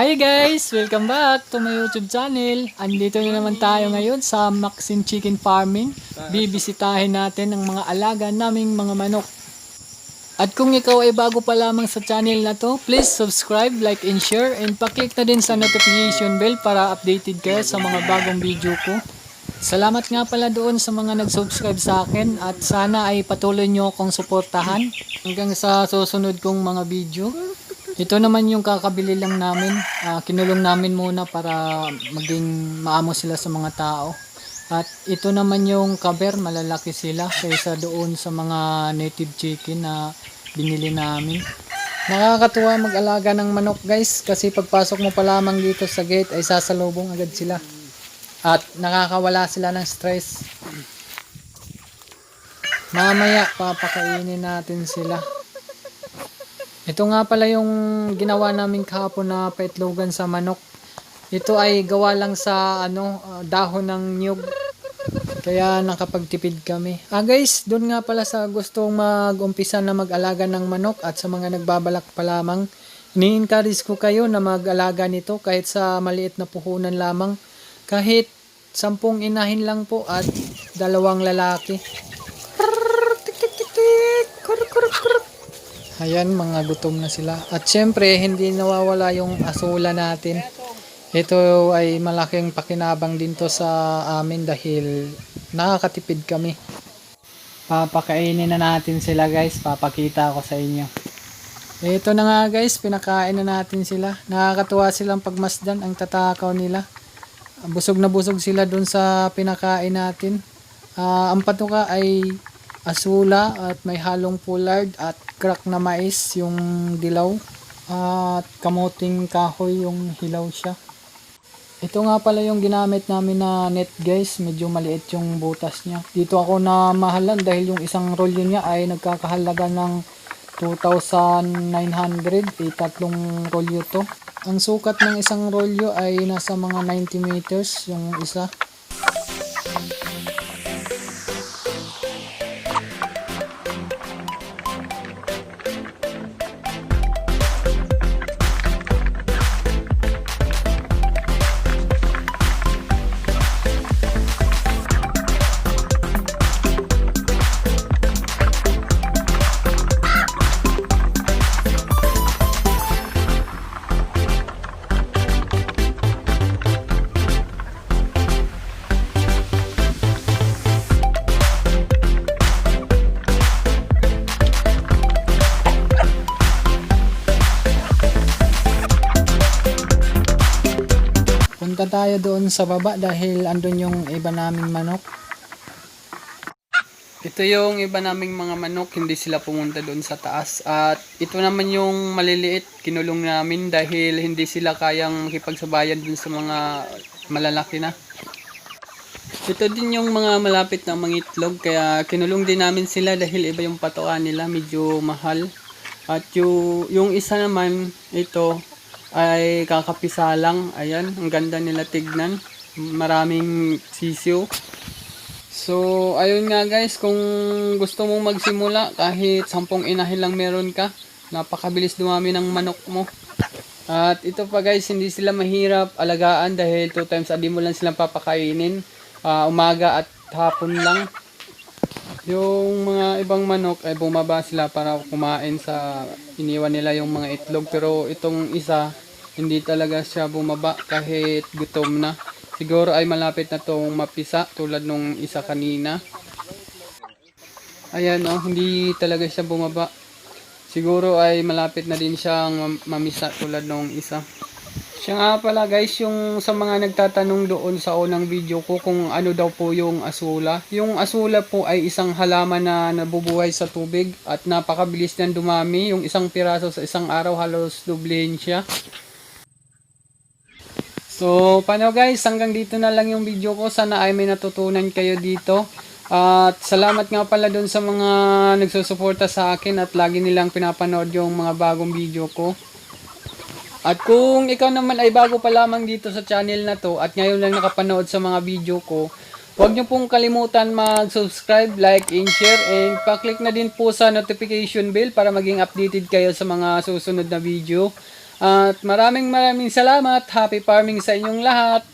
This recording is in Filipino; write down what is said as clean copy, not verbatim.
Hi guys! Welcome back to my YouTube channel. Andito na naman tayo ngayon sa Maxine Chicken Farming. Bibisitahin natin ang mga alaga naming mga manok. At kung ikaw ay bago pa lamang sa channel na to, please subscribe, like, and share. And paklik na din sa notification bell para updated kayo sa mga bagong video ko. Salamat nga pala doon sa mga nag-subscribe sa akin. At sana ay patuloy nyo akong suportahan hanggang sa susunod kong mga video. Ito naman yung kakabili lang namin. Kinulong namin muna para maging maamo sila sa mga tao. At ito naman yung cover, malalaki sila kaysa doon sa mga native chicken na binili namin. Nakakatuwa mag-alaga ng manok guys, kasi pagpasok mo pa lamang dito sa gate ay sasalubong agad sila. At nakakawala sila ng stress. Mamaya papakainin natin sila. Ito nga pala yung ginawa namin kahapon na paitlogan sa manok. Ito ay gawa lang sa dahon ng niyog. Kaya nakapagtipid kami. Guys, doon nga pala sa gustong mag-umpisa na mag-alaga ng manok at sa mga nagbabalak pa lamang, ini-encourage ko kayo na mag-alaga nito kahit sa maliit na puhunan lamang. Kahit 10 inahin lang po at 2 lalaki. Ayan, mga gutom na sila. At syempre, hindi nawawala yung asula natin. Ito ay malaking pakinabang din to sa amin dahil nakakatipid kami. Papakainin na natin sila guys. Papakita ko sa inyo. Ito na nga guys, pinakain na natin sila. Nakakatuwa silang pagmasdan, ang tatakaw nila. Busog na busog sila dun sa pinakain natin. Ang patuka ay asula at may halong pullard at crack na mais yung dilaw at kamuting kahoy yung hilaw siya. Ito nga pala yung ginamit namin na net guys, medyo maliit yung butas niya. Dito ako na mahalan dahil yung isang rolyo niya ay nagkakahalaga ng 2,900, tatlong rolyo to. Ang sukat ng isang rolyo ay nasa mga 90 meters yung isa. Punta tayo doon sa baba dahil andun yung iba naming manok. Ito yung iba naming mga manok, hindi sila pumunta doon sa taas. At ito naman yung maliliit, kinulong namin dahil hindi sila kayang makipagsabayan doon sa mga malalaki na. Ito din yung mga malapit na mangitlog, kaya kinulong din namin sila dahil iba yung patukan nila, medyo mahal. At yung isa naman, ito ay kakapisa lang. Ayan, ang ganda nila tignan, maraming sisiyo. So ayun nga guys, kung gusto mong magsimula kahit 10 inahin lang meron ka, napakabilis dumami ng manok mo. At ito pa guys, hindi sila mahirap alagaan dahil 2 times a day mo lang silang papakainin, umaga at hapon lang. Yung mga ibang manok ay bumaba sila para kumain sa iniwan nila yung mga itlog, pero itong isa hindi talaga siya bumaba kahit gutom na. Siguro ay malapit na tong mapisa tulad nung isa kanina. Ayan hindi talaga siya bumaba. Siguro ay malapit na din siyang mamisa tulad nung isa. Siya nga pala guys, yung sa mga nagtatanong doon sa unang video ko kung ano daw po yung asula. Yung asula po ay isang halaman na nabubuhay sa tubig at napakabilis niyan dumami. Yung isang piraso sa isang araw halos doblehin siya. So paano guys, hanggang dito na lang yung video ko. Sana ay may natutunan kayo dito. At salamat nga pala doon sa mga nagsusuporta sa akin at lagi nilang pinapanood yung mga bagong video ko. At kung ikaw naman ay bago pa lamang dito sa channel na to at ngayon lang nakapanood sa mga video ko, huwag nyo pong kalimutan mag-subscribe, like, and share, and pa-click na din po sa notification bell para maging updated kayo sa mga susunod na video. At maraming salamat. Happy farming sa inyong lahat.